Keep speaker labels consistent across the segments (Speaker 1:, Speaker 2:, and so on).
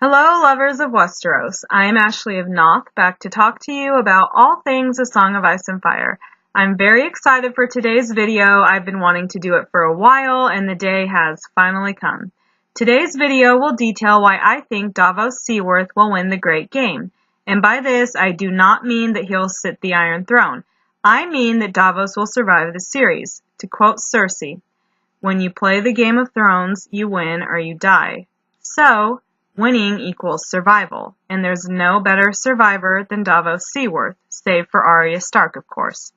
Speaker 1: Hello, lovers of Westeros. I am Ashley of Noth, back to talk to you about all things A Song of Ice and Fire. I'm very excited for today's video. I've been wanting to do it for a while, and the day has finally come. Today's video will detail why I think Davos Seaworth will win the Great Game. And by this, I do not mean that he'll sit the Iron Throne. I mean that Davos will survive the series. To quote Cersei, "When you play the Game of Thrones, you win or you die." So, winning equals survival, and there's no better survivor than Davos Seaworth, save for Arya Stark, of course.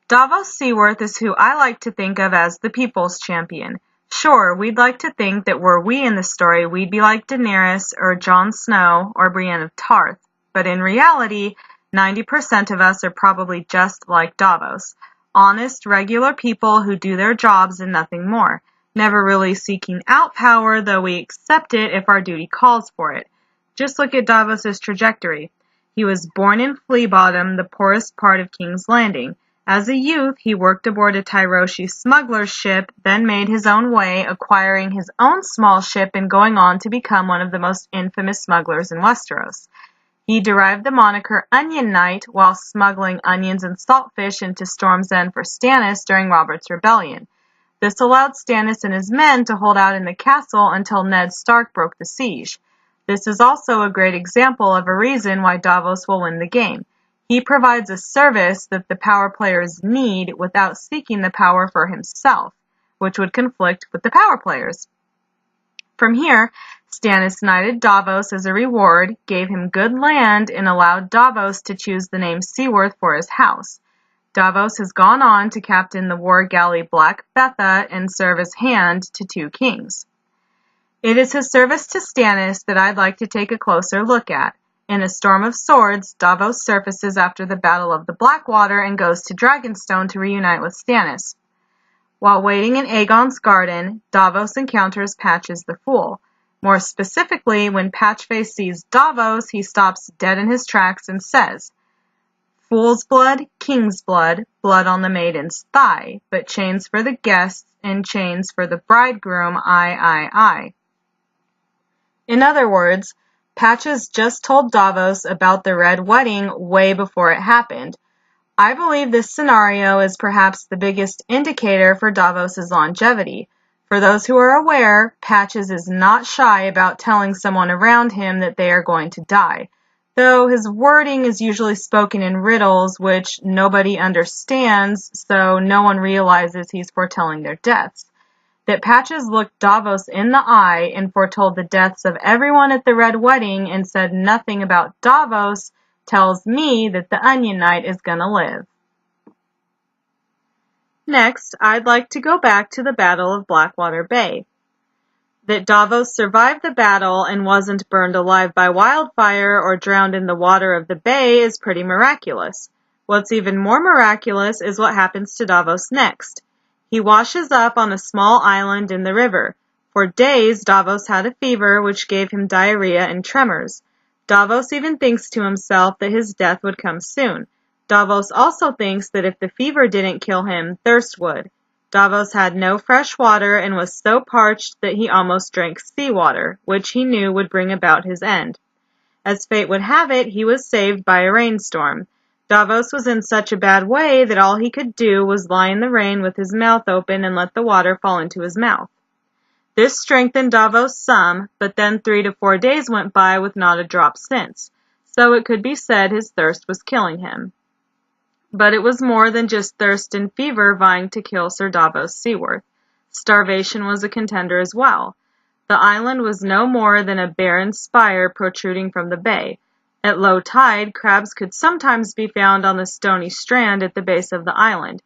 Speaker 1: Davos Seaworth is who I like to think of as the people's champion. Sure, we'd like to think that were we in the story, we'd be like Daenerys or Jon Snow or Brienne of Tarth, but in reality, 90% of us are probably just like Davos. Honest, regular people who do their jobs and nothing more. Never really seeking out power, though we accept it if our duty calls for it. Just look at Davos' trajectory. He was born in Flea Bottom, the poorest part of King's Landing. As a youth, he worked aboard a Tyroshi smuggler's ship, then made his own way, acquiring his own small ship and going on to become one of the most infamous smugglers in Westeros. He derived the moniker Onion Knight while smuggling onions and saltfish into Storm's End for Stannis during Robert's Rebellion. This allowed Stannis and his men to hold out in the castle until Ned Stark broke the siege. This is also a great example of a reason why Davos will win the game. He provides a service that the power players need without seeking the power for himself, which would conflict with the power players. From here, Stannis knighted Davos as a reward, gave him good land, and allowed Davos to choose the name Seaworth for his house. Davos has gone on to captain the war galley Black Betha and serve as hand to two kings. It is his service to Stannis that I'd like to take a closer look at. In A Storm of Swords, Davos surfaces after the Battle of the Blackwater and goes to Dragonstone to reunite with Stannis. While waiting in Aegon's garden, Davos encounters Patches the Fool. More specifically, when Patchface sees Davos, he stops dead in his tracks and says, "Fool's blood, king's blood, blood on the maiden's thigh, but chains for the guests and chains for the bridegroom, I. In other words, Patches just told Davos about the Red Wedding way before it happened. I believe this scenario is perhaps the biggest indicator for Davos' longevity. For those who are aware, Patches is not shy about telling someone around him that they are going to die, though his wording is usually spoken in riddles which nobody understands, so no one realizes he's foretelling their deaths. That Patches looked Davos in the eye and foretold the deaths of everyone at the Red Wedding and said nothing about Davos tells me that the Onion Knight is gonna live. Next, I'd like to go back to the Battle of Blackwater Bay. That Davos survived the battle and wasn't burned alive by wildfire or drowned in the water of the bay is pretty miraculous. What's even more miraculous is what happens to Davos next. He washes up on a small island in the river. For days, Davos had a fever which gave him diarrhea and tremors. Davos even thinks to himself that his death would come soon. Davos also thinks that if the fever didn't kill him, thirst would. Davos had no fresh water and was so parched that he almost drank seawater, which he knew would bring about his end. As fate would have it, he was saved by a rainstorm. Davos was in such a bad way that all he could do was lie in the rain with his mouth open and let the water fall into his mouth. This strengthened Davos some, but then 3 to 4 days went by with not a drop since, so it could be said his thirst was killing him. But it was more than just thirst and fever vying to kill Sir Davos Seaworth. Starvation was a contender as well. The island was no more than a barren spire protruding from the bay. At low tide, crabs could sometimes be found on the stony strand at the base of the island,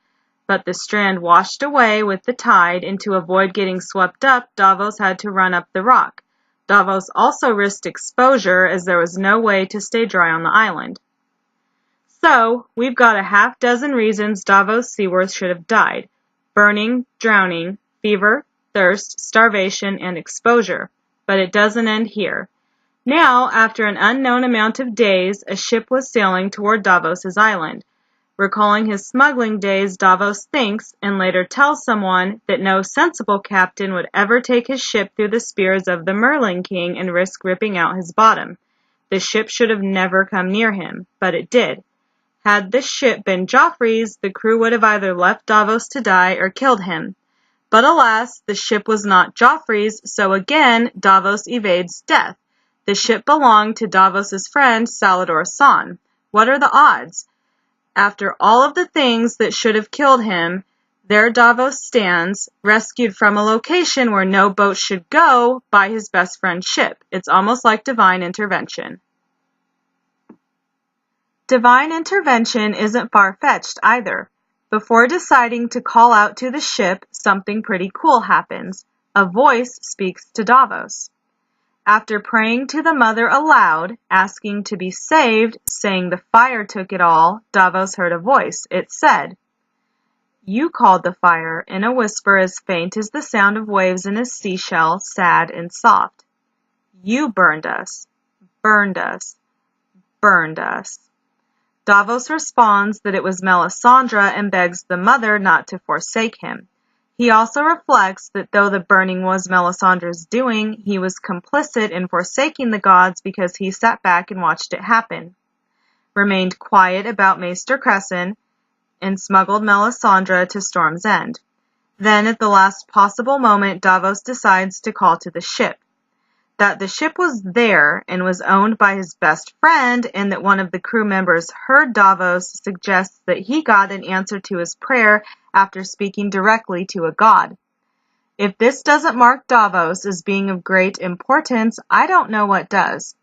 Speaker 1: but the strand washed away with the tide, and to avoid getting swept up, Davos had to run up the rock. Davos also risked exposure as there was no way to stay dry on the island. So, we've got a half dozen reasons Davos Seaworth should have died: burning, drowning, fever, thirst, starvation, and exposure. But it doesn't end here. Now, after an unknown amount of days, a ship was sailing toward Davos' island. Recalling his smuggling days, Davos thinks, and later tells someone, that no sensible captain would ever take his ship through the spears of the Merlin King and risk ripping out his bottom. The ship should have never come near him, but it did. Had this ship been Joffrey's, the crew would have either left Davos to die or killed him. But alas, the ship was not Joffrey's, so again, Davos evades death. The ship belonged to Davos's friend, Salador San. What are the odds? After all of the things that should have killed him, there Davos stands, rescued from a location where no boat should go by his best friend's ship. It's almost like divine intervention. Divine intervention isn't far-fetched either. Before deciding to call out to the ship, something pretty cool happens. A voice speaks to Davos. After praying to the mother aloud, asking to be saved, saying the fire took it all, Davos heard a voice. It said, "You called the fire," in a whisper as faint as the sound of waves in a seashell, sad and soft. "You burned us, burned us, burned us." Davos responds that it was Melisandre and begs the mother not to forsake him. He also reflects that though the burning was Melisandre's doing, he was complicit in forsaking the gods because he sat back and watched it happen, remained quiet about Maester Cresson, and smuggled Melisandre to Storm's End. Then, at the last possible moment, Davos decides to call to the ship. That the ship was there and was owned by his best friend, and that one of the crew members heard Davos suggests that he got an answer to his prayer after speaking directly to a god. If this doesn't mark Davos as being of great importance, I don't know what does.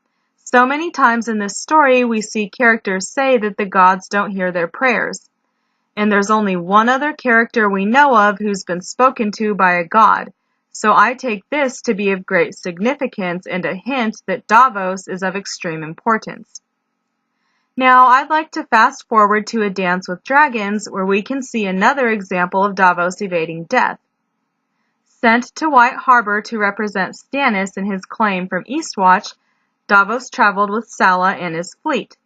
Speaker 1: So many times in this story, we see characters say that the gods don't hear their prayers. And there's only one other character we know of who's been spoken to by a god. So I take this to be of great significance and a hint that Davos is of extreme importance. Now, I'd like to fast forward to A Dance with Dragons, where we can see another example of Davos evading death. Sent to White Harbor to represent Stannis in his claim from Eastwatch, Davos traveled with Salla and his fleet.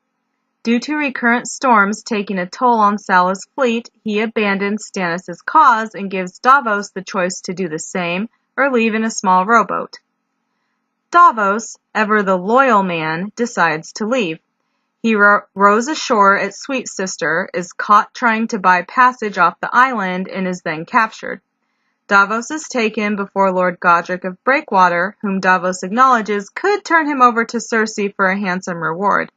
Speaker 1: Due to recurrent storms taking a toll on Salla's fleet, he abandons Stannis' cause and gives Davos the choice to do the same or leave in a small rowboat. Davos, ever the loyal man, decides to leave. He rows ashore at Sweet Sister, is caught trying to buy passage off the island, and is then captured. Davos is taken before Lord Godric of Breakwater, whom Davos acknowledges could turn him over to Cersei for a handsome reward.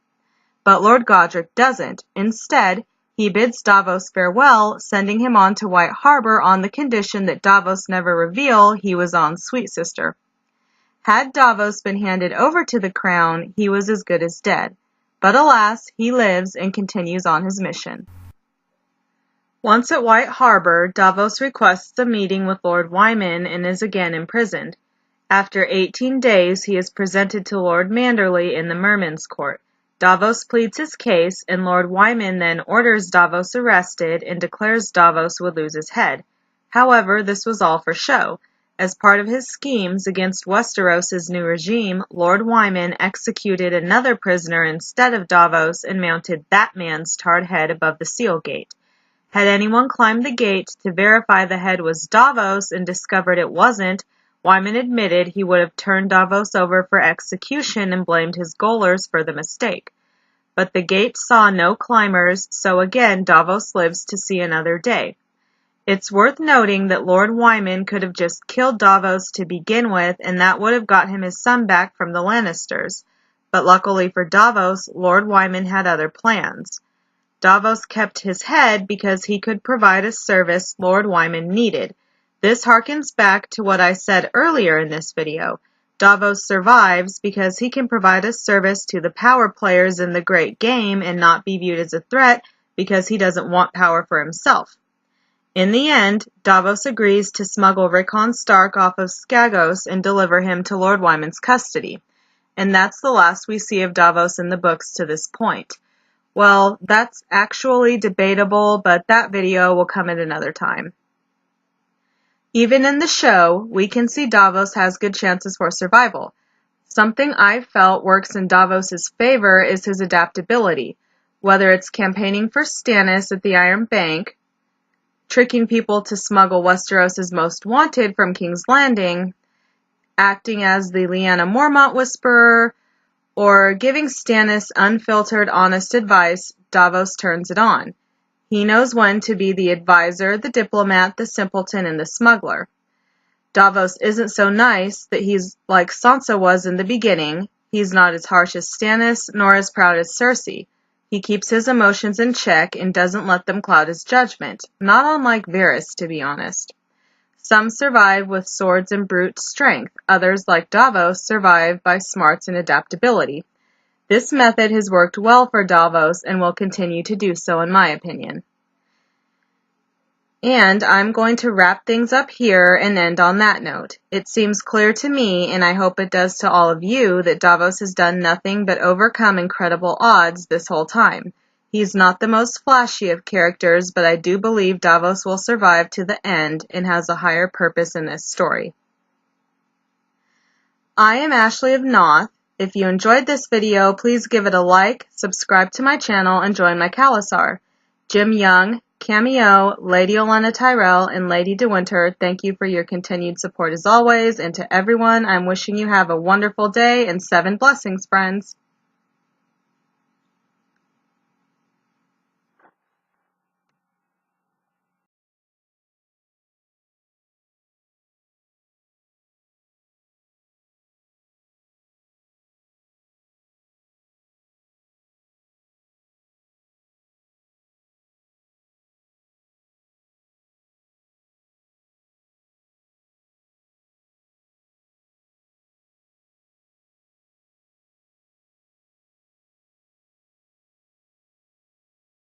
Speaker 1: But Lord Godric doesn't. Instead, he bids Davos farewell, sending him on to White Harbor on the condition that Davos never reveal he was on Sweet Sister. Had Davos been handed over to the crown, he was as good as dead. But alas, he lives and continues on his mission. Once at White Harbor, Davos requests a meeting with Lord Wyman and is again imprisoned. After 18 days, he is presented to Lord Manderley in the Merman's Court. Davos pleads his case, and Lord Wyman then orders Davos arrested and declares Davos would lose his head. However, this was all for show. As part of his schemes against Westeros' new regime, Lord Wyman executed another prisoner instead of Davos and mounted that man's tarred head above the seal gate. Had anyone climbed the gate to verify the head was Davos and discovered it wasn't, Wyman admitted he would have turned Davos over for execution and blamed his gaolers for the mistake. But the gate saw no climbers, so again Davos lives to see another day. It's worth noting that Lord Wyman could have just killed Davos to begin with, and that would have got him his son back from the Lannisters. But luckily for Davos, Lord Wyman had other plans. Davos kept his head because he could provide a service Lord Wyman needed. This harkens back to what I said earlier in this video. Davos survives because he can provide a service to the power players in the great game and not be viewed as a threat because he doesn't want power for himself. In the end, Davos agrees to smuggle Rickon Stark off of Skagos and deliver him to Lord Wyman's custody. And that's the last we see of Davos in the books to this point. Well, that's actually debatable, but that video will come at another time. Even in the show, we can see Davos has good chances for survival. Something I've felt works in Davos' favor is his adaptability. whether it's campaigning for Stannis at the Iron Bank, tricking people to smuggle Westeros's most wanted from King's Landing, acting as the Lyanna Mormont Whisperer, or giving Stannis unfiltered, honest advice, Davos turns it on. He knows when to be the advisor, the diplomat, the simpleton, and the smuggler. Davos isn't so nice that he's like Sansa was in the beginning. He's not as harsh as Stannis, nor as proud as Cersei. He keeps his emotions in check and doesn't let them cloud his judgment, not unlike Varys, to be honest. Some survive with swords and brute strength. Others, like Davos, survive by smarts and adaptability. This method has worked well for Davos and will continue to do so, in my opinion. And I'm going to wrap things up here and end on that note. It seems clear to me, and I hope it does to all of you, that Davos has done nothing but overcome incredible odds this whole time. He's not the most flashy of characters, but I do believe Davos will survive to the end and has a higher purpose in this story. I am Ashley of Noth. If you enjoyed this video, please give it a like, subscribe to my channel, and join my Khalasar. Jim Young, Cameo, Lady Olenna Tyrell, and Lady De Winter, thank you for your continued support as always, and to everyone, I'm wishing you have a wonderful day and 7 blessings, friends.